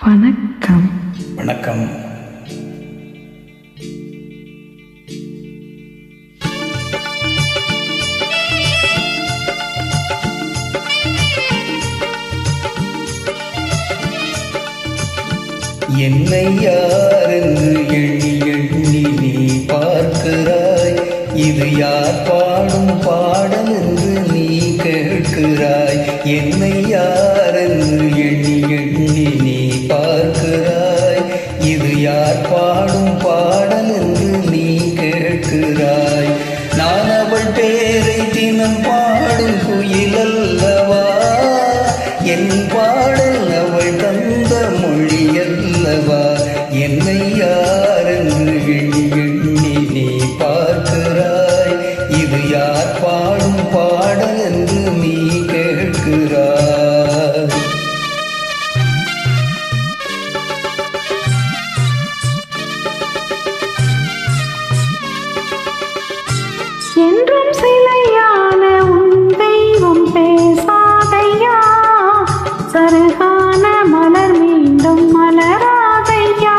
வணக்கம். வணக்கம். என்னை யாரென்று எண்ணி எண்ணி நீ பார்க்கிறாய். இது யார் பாடும் பாடல் என்று நீ கேட்கிறாய். என்னை யாரென்று எண்ணி எண்ணி நீ பார்க்கிறாய். இது யார் பாடும் பாடல் என்று நீ கேட்கிறாய். நான் அவள் பேரை தினம் பாடும் குயில் அல்லவா? என் பாடல் அவள் தந்த மொழி அல்லவா? என்னை யாரென்று எண்ணி எண்ணி நீ பார்க்கிறாய். இது யார் பாடும் பாடல் என்று நீ கேட்கிறாய். என்றும் சிலையான உன் தெய்வம் பேசாதையா. சருகான மலர் மீண்டும் மலராதையா.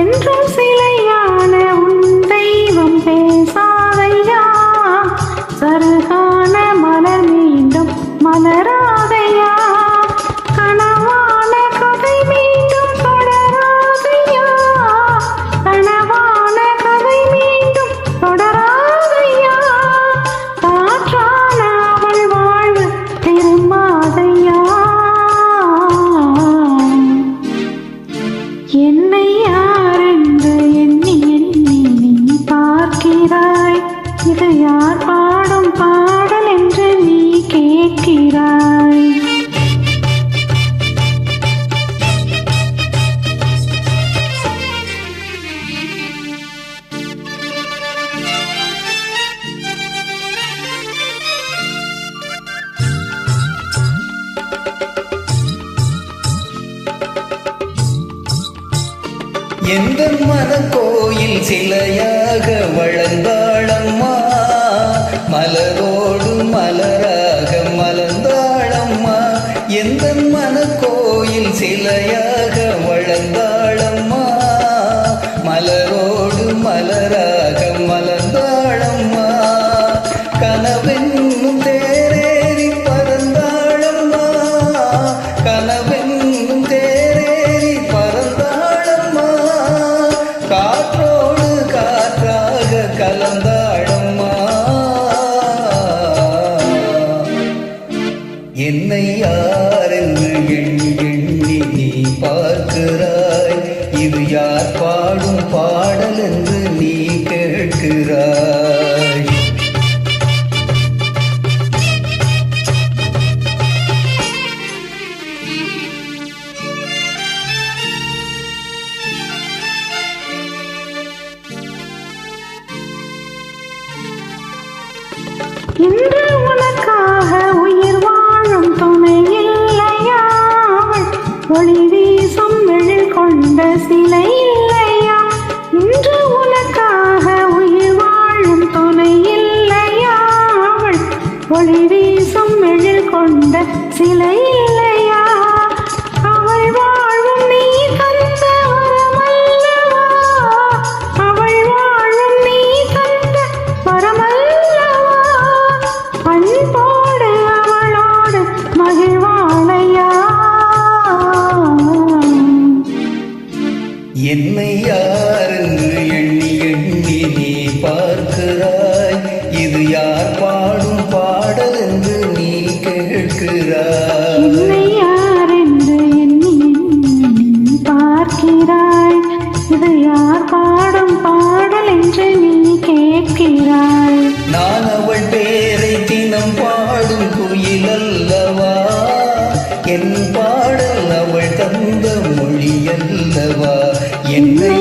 என்றும் சிலையான உன் தெய்வம் பேசாதையா. சருகான மலர் மீண்டும் மலராதையா. கனவான கதை மீண்டும் தொடராதையா. கனவான கதை மீண்டும் தொடராதையா. காற்றான அவள் வாழ்வு திரும்பாதையா. என்னை யாரென்று எண்ணி எண்ணி நீ பார்க்கிறாய். இது யார் பாடும் பாடல் என்று நீ கேட்கிறாய். எந்த மனக்கோயில் சிலையாக வளர்ந்தாளம்மா. மலரோடு மலராக மலர்ந்தாளம்மா. எந்த மனக்கோயில் சிலையாக வளர்ந்தாளம்மா. மலரோடு மலராக மலர்ந்தாளம்மா. கனவென்னும் தேரேறி பறந்தாளம்மா. கனவென்னும் தேரேறி பறந்தாளம்மா. காற்றோடு காற்றாக கலந்தாளம்மா. என்னை யாரென்று எண்ணி எண்ணி நீ பார்க்கிறாய். இது யார் பாடும் பாடல் என்று நீ கேட்கிறாய். இன்று உனக்காக உயிர் வாழும் துணை இல்லையா? ஒளி வீசும் எழில் கொண்ட சிலை இல்லையா? இன்று உனக்காக உயிர் வாழும் துணை இல்லையா? ஒளி வீசும் எழில் கொண்ட சிலை இல்லையா? அவள் வாழும் நீ தந்த வரமல்லவா? அவள் வாழும் நீ தந்த வரமல்லவா? அன்போடு அவளோடு மகிழ்வாளையா. என்னை யாரென்று எண்ணி எண்ணி நீ பார்க்கிறாய். இது யார் பாடும் பாடல் என்று நீ கேட்கிறாய். என்னை யாரென்று எண்ணி எண்ணி நீ பார்க்கிறாய். இது யார் பாடும் பாடல் என்று நீ கேட்கிறாய். நான் அவள் பேரை தினம் பாடும் குயில் அல்லவா? என் பாடல் அவள் தந்த மொழி அல்லவா? என்னை